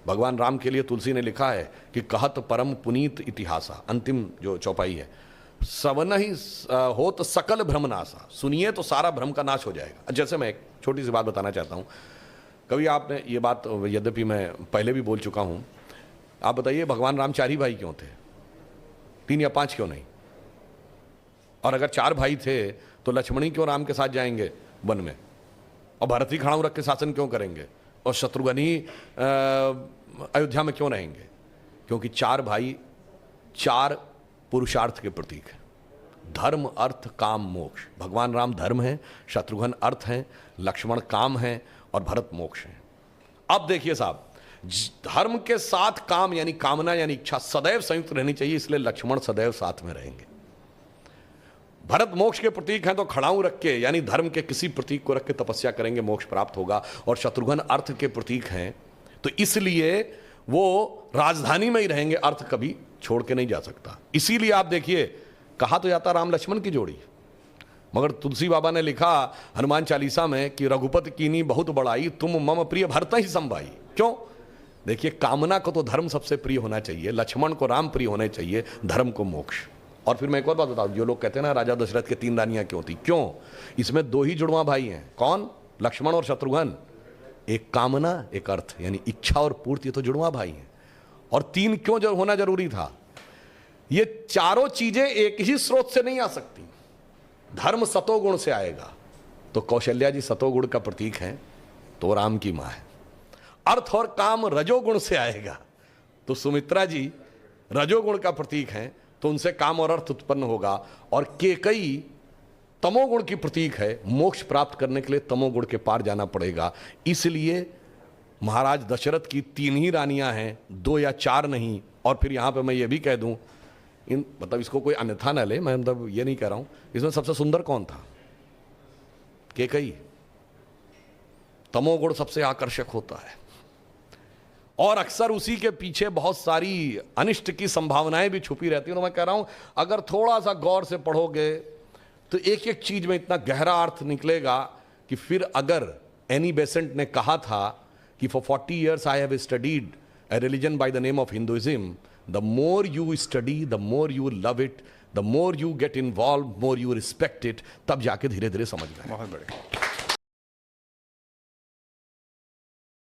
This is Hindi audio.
भगवान राम के लिए तुलसी ने लिखा है कि कहत परम पुनीत इतिहासा, अंतिम जो चौपाई है, सवन ही हो तो सकल भ्रमनाशा, सुनिए तो सारा भ्रम का नाश हो जाएगा। जैसे मैं एक छोटी सी बात बताना चाहता हूँ, कभी आपने ये बात, यद्यपि मैं पहले भी बोल चुका हूँ, आप बताइए भगवान राम 4 ही भाई क्यों थे, 3 या 5 क्यों नहीं? और अगर 4 भाई थे तो लक्ष्मण ही क्यों राम के साथ जाएंगे वन में, और भरत ही खड़ाऊ रख के शासन क्यों करेंगे, और शत्रुघ्न ही अयोध्या में क्यों रहेंगे? क्योंकि 4 भाई 4 पुरुषार्थ के प्रतीक हैं, धर्म अर्थ काम मोक्ष। भगवान राम धर्म है, शत्रुघ्न अर्थ हैं, लक्ष्मण काम है और भरत मोक्ष है। अब देखिए साहब, धर्म के साथ काम यानी कामना यानी इच्छा सदैव संयुक्त रहनी चाहिए, इसलिए लक्ष्मण सदैव साथ में रहेंगे। भरत मोक्ष के प्रतीक हैं तो खड़ाऊ रख के यानी धर्म के किसी प्रतीक को रख के तपस्या करेंगे, मोक्ष प्राप्त होगा। और शत्रुघ्न अर्थ के प्रतीक हैं तो इसलिए वो राजधानी में ही रहेंगे, अर्थ कभी छोड़ के नहीं जा सकता। इसीलिए आप देखिए, कहा तो जाता राम लक्ष्मण की जोड़ी, मगर तुलसी बाबा ने लिखा हनुमान चालीसा में कि रघुपति कीनी बहुत बड़ाई, तुम मम प्रिय भरत ही संभाई। क्यों? देखिए, कामना को तो धर्म सबसे प्रिय होना चाहिए, लक्ष्मण को राम प्रिय होने चाहिए, धर्म को मोक्ष। और फिर मैं एक और बात बताऊं, जो लोग कहते हैं ना राजा दशरथ के 3 रानियां क्यों थी, क्यों? इसमें 2 ही जुड़वा भाई हैं, कौन? लक्ष्मण और शत्रुघ्न। एक कामना एक अर्थ यानी इच्छा और पूर्ति, तो जुड़वा भाई हैं। और 3 क्यों जो होना जरूरी था? ये चारों चीजें एक ही स्रोत से नहीं आ सकती। धर्म सतोगुण से आएगा, तो कौशल्या जी सतोगुण का प्रतीक हैं, तो राम की मां है। अर्थ और काम रजोगुण से आएगा, तो सुमित्रा जी रजोगुण का प्रतीक हैं, तो उनसे काम और अर्थ उत्पन्न होगा। और केकई तमोगुण की प्रतीक है, मोक्ष प्राप्त करने के लिए तमोगुण के पार जाना पड़ेगा। इसलिए महाराज दशरथ की 3 ही रानियां हैं, 2 या 4 नहीं। और फिर यहां पे मैं ये भी कह दूं, मतलब इसको कोई अन्यथा न ले, मैं मतलब ये नहीं कह रहा हूं, इसमें सबसे सुंदर कौन था? केकई। तमोगुण सबसे आकर्षक होता है और अक्सर उसी के पीछे बहुत सारी अनिष्ट की संभावनाएं भी छुपी रहती हैं। और मैं कह रहा हूं, अगर थोड़ा सा गौर से पढ़ोगे तो एक एक चीज में इतना गहरा अर्थ निकलेगा कि फिर अगर एनी बेसेंट ने कहा था कि for 40 years I have studied a religion by the name of Hinduism, the more you study, the more you love it, the more you get involved, more you respect it, तब जाके धीरे धीरे समझ में आएगा। बहुत बढ़िया।